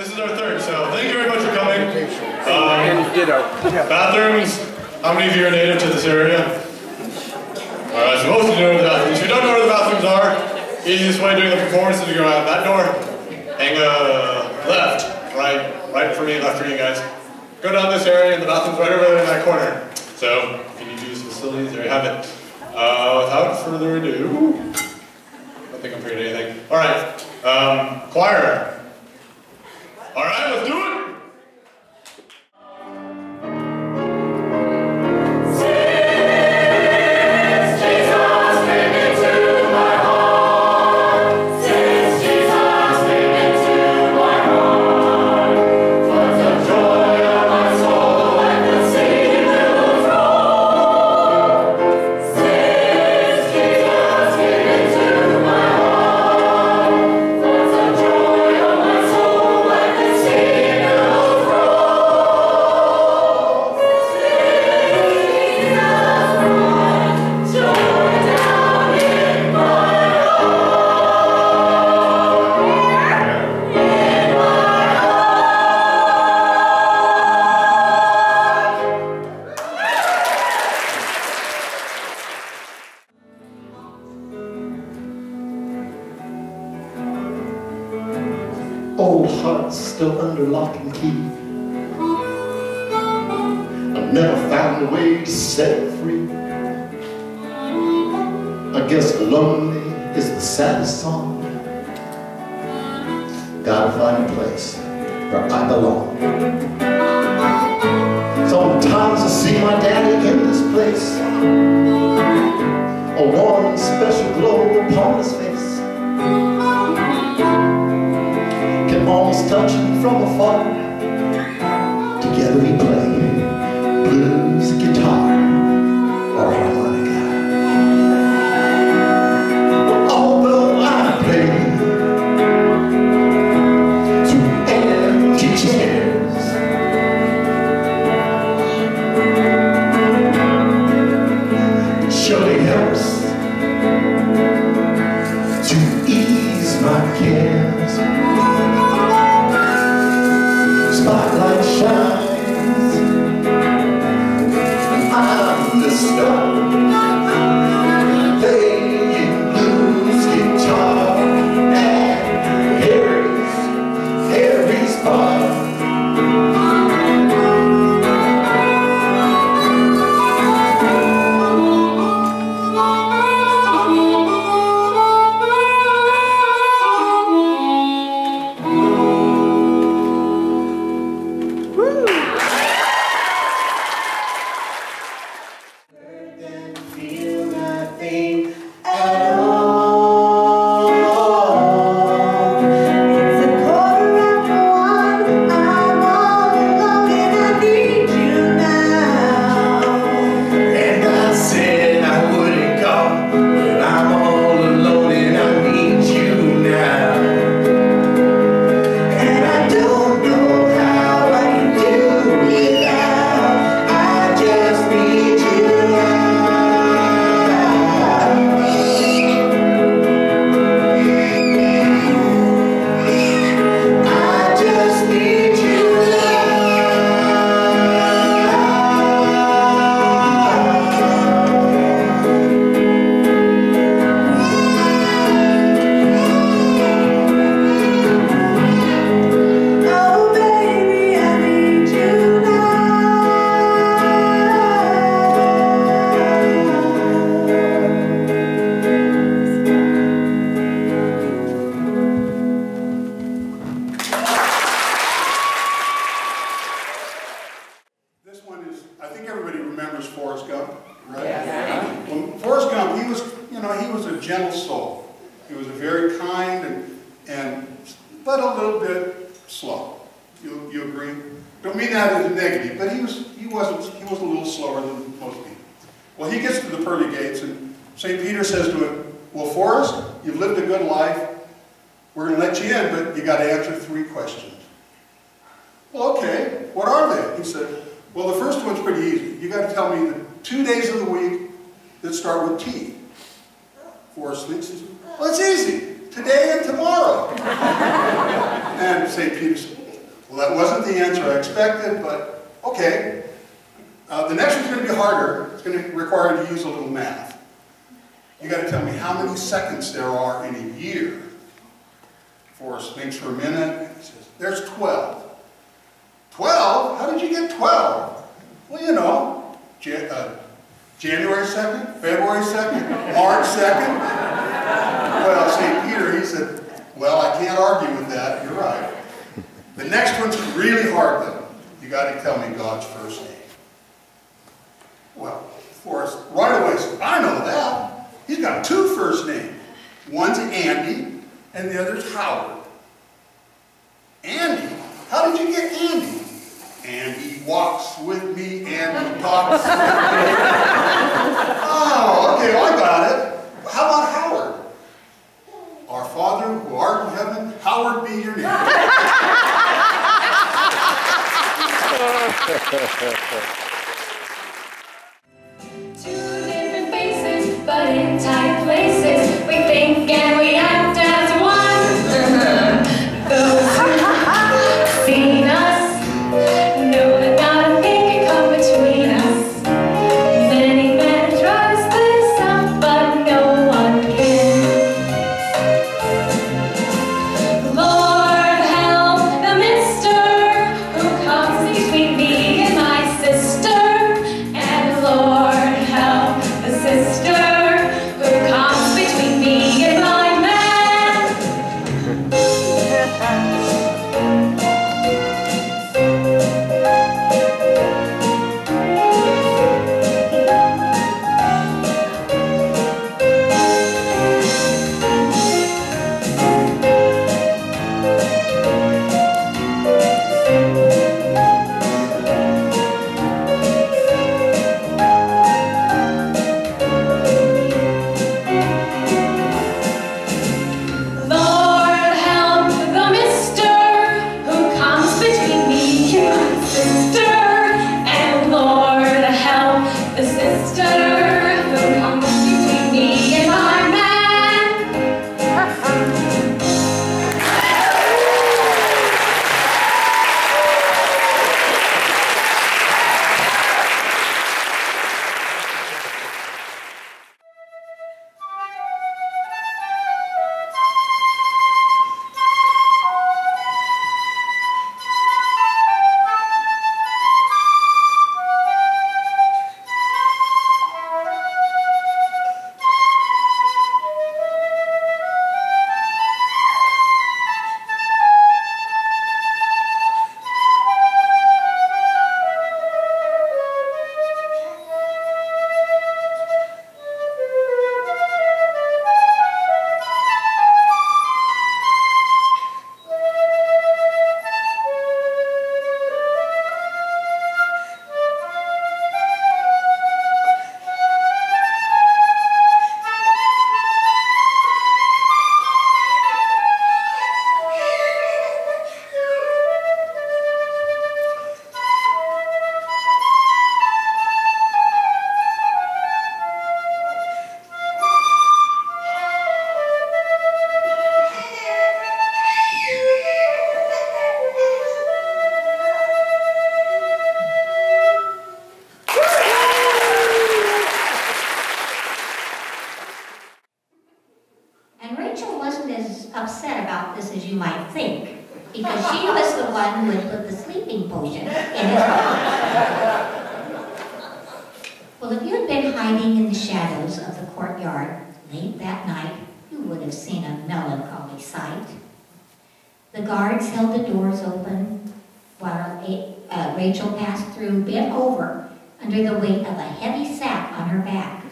This is our third, so thank you very much for coming. And ditto. Bathrooms, how many of you are native to this area? Alright, so most of you know where the bathrooms. If you don't know where the bathrooms are, easiest way of doing the performance is to go out that door, hang left, right for me, left for you guys. Go down this area and the bathroom's right over there in that corner. So, if you need to use facilities, there you have it. Without further ado, I don't think I'm forgetting anything. Alright, choir. Alright, let's do it! Old hearts still under lock and key. I never found a way to set it free. I guess lonely is the saddest song. Gotta find a place where I belong. Sometimes I see my daddy in this place, a warm and special glow upon his face. Almost touching from afar. Together we play blues, guitar, or harmonica. Although I play to empty chairs, it surely helps to ease my cares. Spotlight shines, I'm the star, playing blues guitar at Harry's bar. But a little bit slow. You agree? Don't mean that as a negative, but he was a little slower than most people. Well, he gets to the pearly gates, and St. Peter says to him, "Well, Forrest, you've lived a good life. We're going to let you in, but you got to answer 3 questions." "Well, okay. What are they?" He said, "Well, the first one's pretty easy. You got to tell me the 2 days of the week that start with T." Forrest thinks, "Well, it's easy. Today and tomorrow." And St. Peter said, Well, that wasn't the answer I expected, but okay. The next one's going to be harder. It's going to require you to use a little math. You got to tell me how many seconds there are in a year. Forrest thinks for a minute. He says, there's 12. 12? How did you get 12? Well, you know, January 2nd, February 2nd, March 2nd. Well, St. Peter, he said, well, I can't argue with that. You're right. The next one's really hard, though. You got to tell me God's first name. Well, Forrest right away said, I know that. He's got two first names. One's Andy, and the other's Howard. Andy? How did you get Andy? Andy walks with me, Andy talks. Oh, okay, well, I got it. How about Howard? Our Father who art in heaven, hallowed be your name. Two different faces, but in tight places. We think and we act as one. Those who've seen us know that not a thing can come between us. Many men try to split us up, but no one can. Lord, help the mister who comes between me and my sister. And Lord, help the sister who comes between me and my man. Lord, help the mister who comes between me and my sister. And Lord, help the sister who comes between me and my man. And Rachel wasn't as upset about this as you might think, because she was the one who had put the sleeping potion in his mouth. Well, if you had been hiding in the shadows of the courtyard late that night, you would have seen a melancholy sight. The guards held the doors open while Rachel passed through, bent over under the weight of a heavy sack on her back.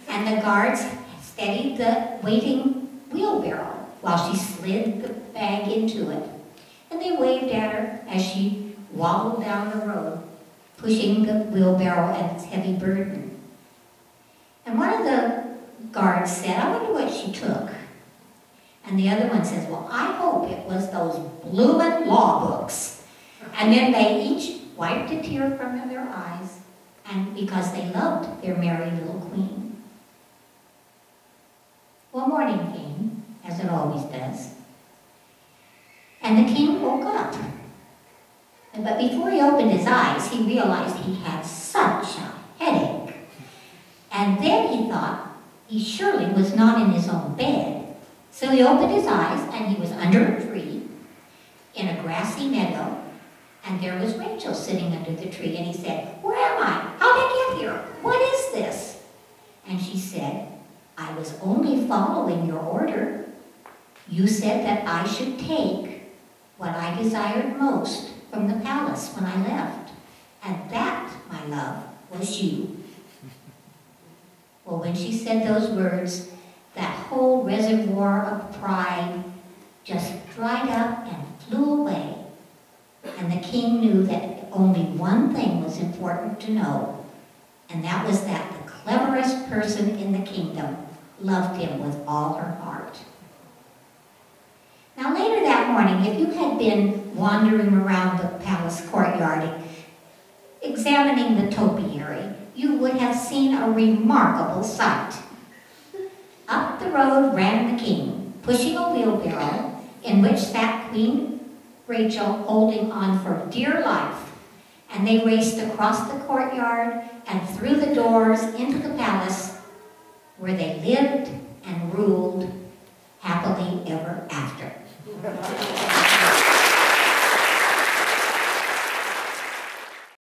And the guards steadied the waiting wheelbarrow while she slid the bag into it. And they waved at her as she wobbled down the road, pushing the wheelbarrow and its heavy burden. And one of the guards said, I wonder what she took. And the other one says, well, I hope it was those bloomin' law books. And then they each wiped a tear from their eyes, and because they loved their merry little queen. Well, morning came, as it always does, and the king woke up But before he opened his eyes, he realized he had such a headache. And then he thought he surely was not in his own bed. So he opened his eyes, and he was under a tree in a grassy meadow, and there was Rachel sitting under the tree, and he said, "Where am I? How did I get here? What is this?" And she said, "I was only following your order. You said that I should take what I desired most from the palace when I left. And that, my love, was you." Well, when she said those words, that whole reservoir of pride just dried up and flew away. And the king knew that only one thing was important to know, and that was that the cleverest person in the kingdom loved him with all her heart. Now later that morning, if you had been wandering around the palace courtyard, examining the topiary, you would have seen a remarkable sight. Up the road ran the king, pushing a wheelbarrow in which sat Queen Rachel holding on for dear life, and they raced across the courtyard and through the doors into the palace where they lived and ruled